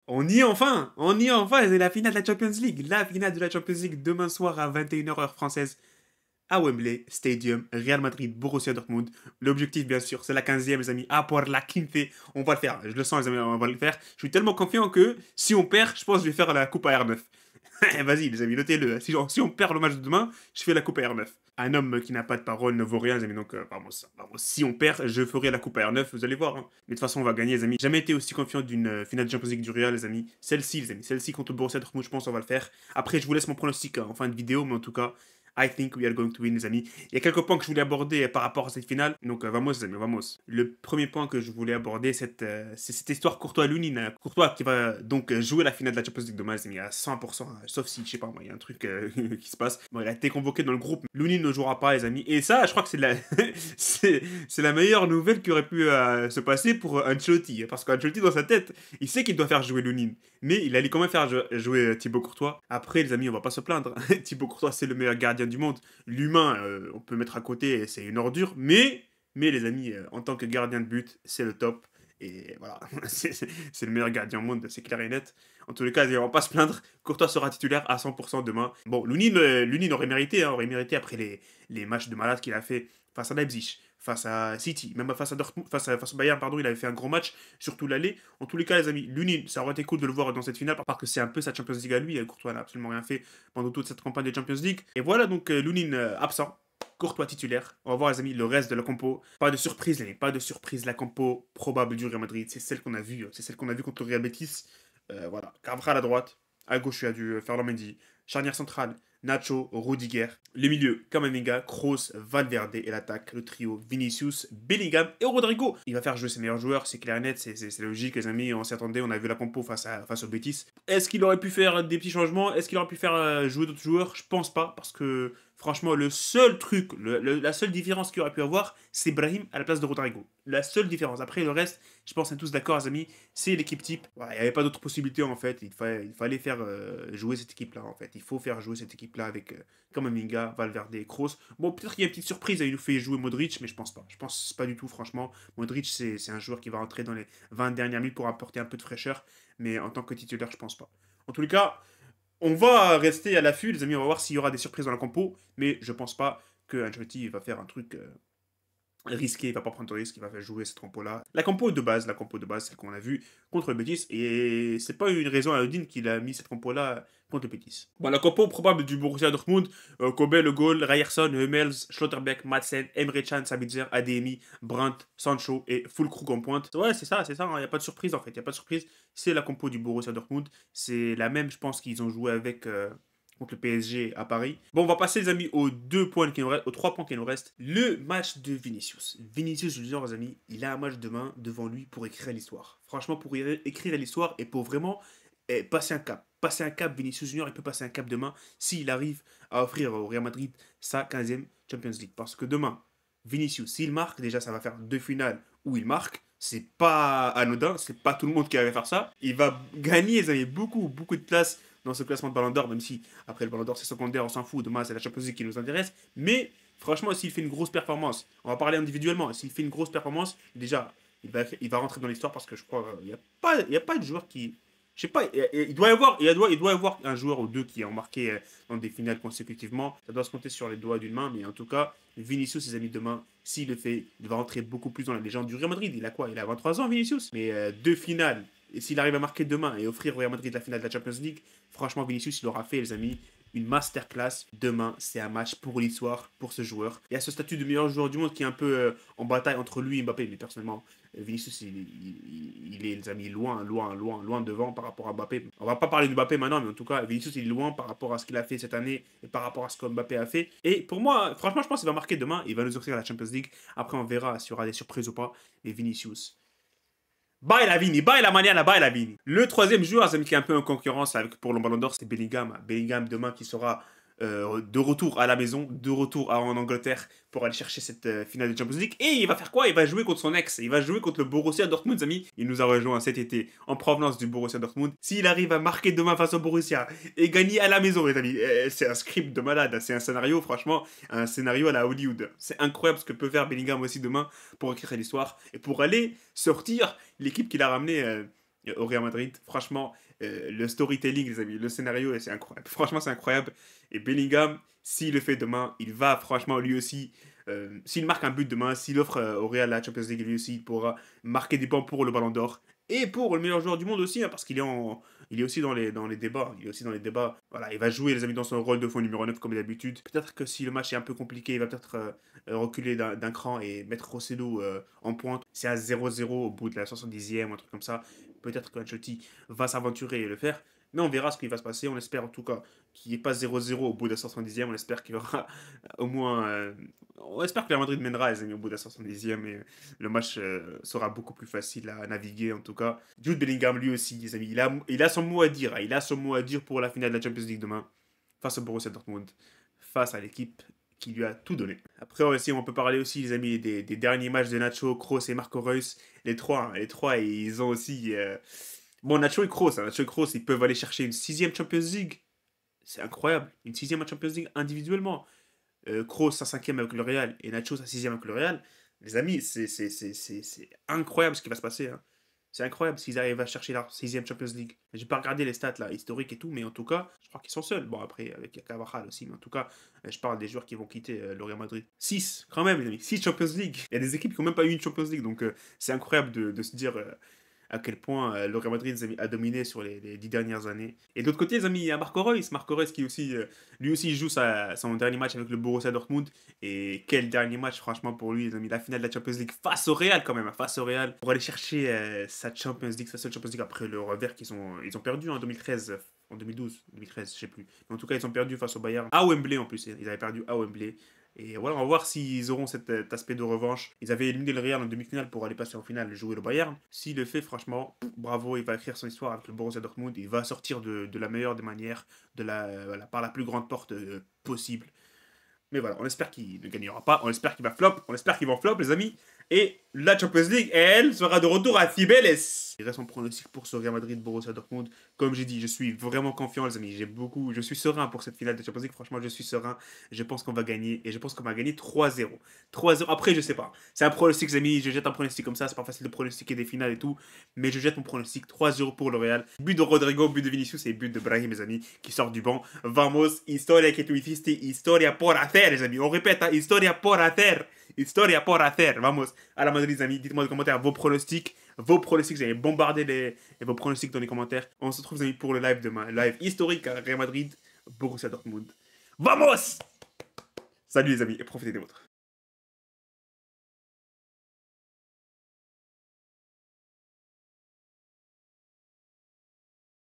On y est enfin, c'est la finale de la Champions League. La finale de la Champions League demain soir à 21h heure française à Wembley Stadium, Real Madrid, Borussia Dortmund. L'objectif, bien sûr, c'est la 15e, les amis. Ah, pour la quinté, on va le faire. Je le sens, les amis, on va le faire. Je suis tellement confiant que si on perd, je pense que je vais faire la coupe à R9. Vas-y, les amis, notez-le. Si on perd le match de demain, je fais la coupe à R9. Un homme qui n'a pas de parole ne vaut rien, les amis. Donc, vamos, vamos. Si on perd, je ferai la coupe à R9, vous allez voir. Hein. Mais de toute façon, on va gagner, les amis. Jamais été aussi confiant d'une finale de Champions League du Real, les amis. Celle-ci, les amis. Celle-ci contre le Borussia Dortmund, je pense qu'on va le faire. Après, je vous laisse mon pronostic en fin de vidéo, mais en tout cas, I think we are going to win, les amis. Il y a quelques points que je voulais aborder par rapport à cette finale. Donc, vamos, les amis, vamos. Le premier point que je voulais aborder, c'est cette histoire Courtois-Lounine. Courtois qui va donc jouer la finale de la Champions League demain, les amis, à 100%. Sauf si, je sais pas moi, il y a un truc qui se passe. Bon, il a été convoqué dans le groupe. Lounine ne jouera pas, les amis. Et ça, je crois que c'est la, c'est la meilleure nouvelle qui aurait pu se passer pour Ancelotti. Parce qu'Ancelotti, dans sa tête, il sait qu'il doit faire jouer Lounine. Mais il allait quand même faire jouer Thibaut Courtois. Après, les amis, on va pas se plaindre. Thibaut Courtois, c'est le meilleur gardien du monde. L'humain, on peut mettre à côté, c'est une ordure. Mais les amis, en tant que gardien de but, c'est le top. Et voilà, c'est le meilleur gardien au monde, c'est clair et net. En tous les cas, on va pas se plaindre. Courtois sera titulaire à 100% demain. Bon, Lunin aurait mérité, hein, aurait mérité après les matchs de malade qu'il a fait face à Leipzig, face à City, même face à Dortmund, face au Bayern, pardon, il avait fait un gros match, surtout l'aller. En tous les cas, les amis, Lunin, ça aurait été cool de le voir dans cette finale, parce que c'est un peu sa Champions League à lui. Courtois n'a absolument rien fait pendant toute cette campagne de Champions League. Et voilà donc Lunin absent. Courtois titulaire. On va voir, les amis, le reste de la compo. Pas de surprise, les amis, pas de surprise. La compo probable du Real Madrid, c'est celle qu'on a vue. C'est celle qu'on a vue contre le Real Betis. Voilà. Carvajal à droite. À gauche, il y a du Ferland Mendy. Charnière centrale, Nacho, Rudiger. Le milieu, Kamavinga, Kroos, Valverde. Et l'attaque, le trio, Vinicius, Bellingham et Rodrigo. Il va faire jouer ses meilleurs joueurs, c'est clair et net, c'est logique, les amis. On s'y attendait, on a vu la compo face au Betis. Est-ce qu'il aurait pu faire des petits changements? Est-ce qu'il aurait pu faire jouer d'autres joueurs? Je pense pas, parce que franchement, le seul truc, la seule différence qu'il aurait pu avoir, c'est Brahim à la place de Rodrigo. La seule différence. Après, le reste, je pense qu'on est tous d'accord, les amis, c'est l'équipe type. Voilà, il n'y avait pas d'autre possibilité, en fait. Il fallait faire jouer cette équipe-là, en fait. Il faut faire jouer cette équipe-là avec Kamavinga, Valverde et Kroos. Bon, peut-être qu'il y a une petite surprise, il nous fait jouer Modric, mais je pense pas. Je pense pas du tout, franchement. Modric, c'est un joueur qui va rentrer dans les 20 dernières minutes pour apporter un peu de fraîcheur, mais en tant que titulaire, je pense pas. En tous les cas, on va rester à l'affût, les amis. On va voir s'il y aura des surprises dans la compo. Mais je pense pas que Ancelotti va faire un truc risqué. Il va pas prendre de risque. Il va faire jouer cette compo-là. La compo de base, celle qu'on a vue contre le Betis. Et c'est pas une raison anodine qu'il a mis cette compo-là contre le Betis. Bon, la compo probable du Borussia Dortmund, Kobe, Le Gaulle, Ryerson, Hummels, Schlotterbeck, Madsen, Emre Can, Sabitzer, Adeyemi, Brandt, Sancho et Füllkrug en pointe. Ouais, c'est ça, il n'y a pas de surprise en fait, il n'y a pas de surprise. C'est la compo du Borussia Dortmund. C'est la même, je pense, qu'ils ont joué avec contre le PSG à Paris. Bon, on va passer, les amis, aux 2 points qui nous restent, aux 3 points qui nous restent. Le match de Vinicius. Vinicius Junior, les amis, il a un match demain devant lui pour écrire l'histoire. Franchement, pour écrire l'histoire et pour vraiment passer un cap. Passer un cap, Vinicius Junior, il peut passer un cap demain s'il arrive à offrir au Real Madrid sa 15e Champions League. Parce que demain, Vinicius, s'il marque, déjà ça va faire 2 finales où il marque. C'est pas anodin, c'est pas tout le monde qui va faire ça. Il va gagner, les amis, beaucoup, beaucoup de place dans ce classement de Ballon d'Or, même si après le Ballon d'Or c'est secondaire, on s'en fout, demain c'est la Champions League qui nous intéresse. Mais franchement, s'il fait une grosse performance, on va parler individuellement, s'il fait une grosse performance, déjà, il va rentrer dans l'histoire parce que je crois qu'il n'y a pas de joueur qui. Je sais pas, il doit y avoir un joueur ou deux qui ont marqué dans des finales consécutivement. Ça doit se compter sur les doigts d'une main, mais en tout cas, Vinicius, ses amis, demain, s'il le fait, il va rentrer beaucoup plus dans la légende du Real Madrid. Il a quoi? Il a 23 ans, Vinicius. Mais 2 finales, et s'il arrive à marquer demain et offrir au Real Madrid la finale de la Champions League, franchement, Vinicius, il aura fait, les amis, une masterclass. Demain, c'est un match pour l'histoire, pour ce joueur. Il y a ce statut de meilleur joueur du monde qui est un peu en bataille entre lui et Mbappé, mais personnellement, Vinicius, il est, les amis, loin, loin, loin, loin devant par rapport à Mbappé. On va pas parler de Mbappé maintenant, mais en tout cas, Vinicius, il est loin par rapport à ce qu'il a fait cette année et par rapport à ce que Mbappé a fait. Et pour moi, franchement, je pense qu'il va marquer demain. Il va nous offrir la Champions League. Après, on verra s'il y aura des surprises ou pas. Mais Vinicius, bye la Vini, bye la manière, bye la Vini. Le troisième joueur, qui est un peu en concurrence pour le Ballon d'Or, c'est Bellingham. Bellingham demain qui sera de retour à la maison, de retour en Angleterre pour aller chercher cette finale de Champions League. Et il va faire quoi? Il va jouer contre son ex. Il va jouer contre le Borussia Dortmund, amis. Il nous a rejoint cet été en provenance du Borussia Dortmund. S'il arrive à marquer demain face au Borussia et gagner à la maison, les amis, c'est un script de malade. C'est un scénario, franchement, un scénario à la Hollywood. C'est incroyable ce que peut faire Bellingham aussi demain pour écrire l'histoire et pour aller sortir l'équipe qu'il a ramenée au Real Madrid. Franchement, le storytelling, les amis, le scénario, c'est incroyable. Franchement, c'est incroyable. Et Bellingham, s'il le fait demain, il va franchement lui aussi. S'il marque un but demain, s'il offre au Real la Champions League, lui aussi, il pourra marquer des points pour le Ballon d'Or. Et pour le meilleur joueur du monde aussi, hein, parce il est aussi dans les débats. Il est aussi dans les débats. Voilà, il va jouer, les amis, dans son rôle de faux numéro 9 comme d'habitude. Peut-être que si le match est un peu compliqué, il va peut-être reculer d'un cran et mettre Rosselló en pointe. C'est à 0-0 au bout de la 70e, un truc comme ça. Peut-être que Ancelotti va s'aventurer et le faire. Mais on verra ce qui va se passer. On espère en tout cas qu'il n'y ait pas 0-0 au bout de la 70e. On espère qu'il y aura au moins. On espère que la Madrid mènera, les amis, au bout de la 70e. Et le match sera beaucoup plus facile à naviguer en tout cas. Jude Bellingham, lui aussi, les amis, il a son mot à dire. Hein. Il a son mot à dire pour la finale de la Champions League demain. Face au Borussia Dortmund. Face à l'équipe qui lui a tout donné. Après aussi, on peut parler aussi, les amis, des derniers matchs de Nacho, Kroos et Marco Reus. Les trois, ils ont aussi. Bon, Nacho et Kroos, hein. Nacho et Kroos, ils peuvent aller chercher une sixième Champions League. C'est incroyable. Une sixième Champions League individuellement. Kroos, sa cinquième avec le Real, et Nacho, sa sixième avec le Real. Les amis, c'est incroyable ce qui va se passer. Hein. C'est incroyable s'ils arrivent à chercher leur sixième Champions League. J'ai pas regardé les stats là, historiques et tout, mais en tout cas, je crois qu'ils sont seuls. Bon, après, avec Carvajal aussi, mais en tout cas, je parle des joueurs qui vont quitter le Real Madrid. 6, quand même, les amis. 6 Champions League. Il y a des équipes qui n'ont même pas eu une Champions League, donc c'est incroyable de se dire à quel point le Real Madrid les amis, a dominé sur les 10 dernières années. Et d'autre côté, les amis, il y a Marco Reus. Marco Reus qui aussi, lui aussi joue son dernier match avec le Borussia Dortmund. Et quel dernier match, franchement, pour lui, les amis. La finale de la Champions League face au Real, quand même. Hein, face au Real. Pour aller chercher sa Champions League, sa seule Champions League après le revers ils ont perdu en 2013. En 2012, 2013, je sais plus. Mais en tout cas, ils ont perdu face au Bayern. À Wembley en plus. Ils avaient perdu à Wembley. Et voilà, on va voir s'ils auront cet aspect de revanche. Ils avaient éliminé le Real en demi-finale pour aller passer en finale et jouer le Bayern. S'il le fait, franchement, bravo, il va écrire son histoire avec le Borussia Dortmund. Il va sortir de la meilleure des manières, voilà, par la plus grande porte possible. Mais voilà, on espère qu'il ne gagnera pas, on espère qu'il va flop, on espère qu'il va flop, les amis. Et la Champions League, elle, sera de retour à Cibeles. Il reste en pronostic pour ce Real Madrid Borussia Dortmund. Comme j'ai dit, je suis vraiment confiant, les amis. Je suis serein pour cette finale de Champions League. Franchement, je suis serein. Je pense qu'on va gagner et je pense qu'on va gagner 3-0. 3-0. Après, je sais pas. C'est un pronostic, les amis. Je jette un pronostic comme ça. C'est pas facile de pronostiquer des finales et tout. Mais je jette mon pronostic 3-0 pour le Real. But de Rodrigo, but de Vinicius et but de Brahim, mes amis, qui sort du banc. Vamos, historia que tu hiciste, historia por hacer, les amis. On répète, hein, historia por hacer. Historia por hacer. Vamos. À la Madrid, les amis. Dites-moi dans les commentaires vos pronostics. Vos pronostics, vous allez bombarder vos pronostics dans les commentaires. On se retrouve, les amis, pour le live demain. Live historique à Real Madrid, Borussia Dortmund. Vamos! Salut les amis et profitez des vôtres.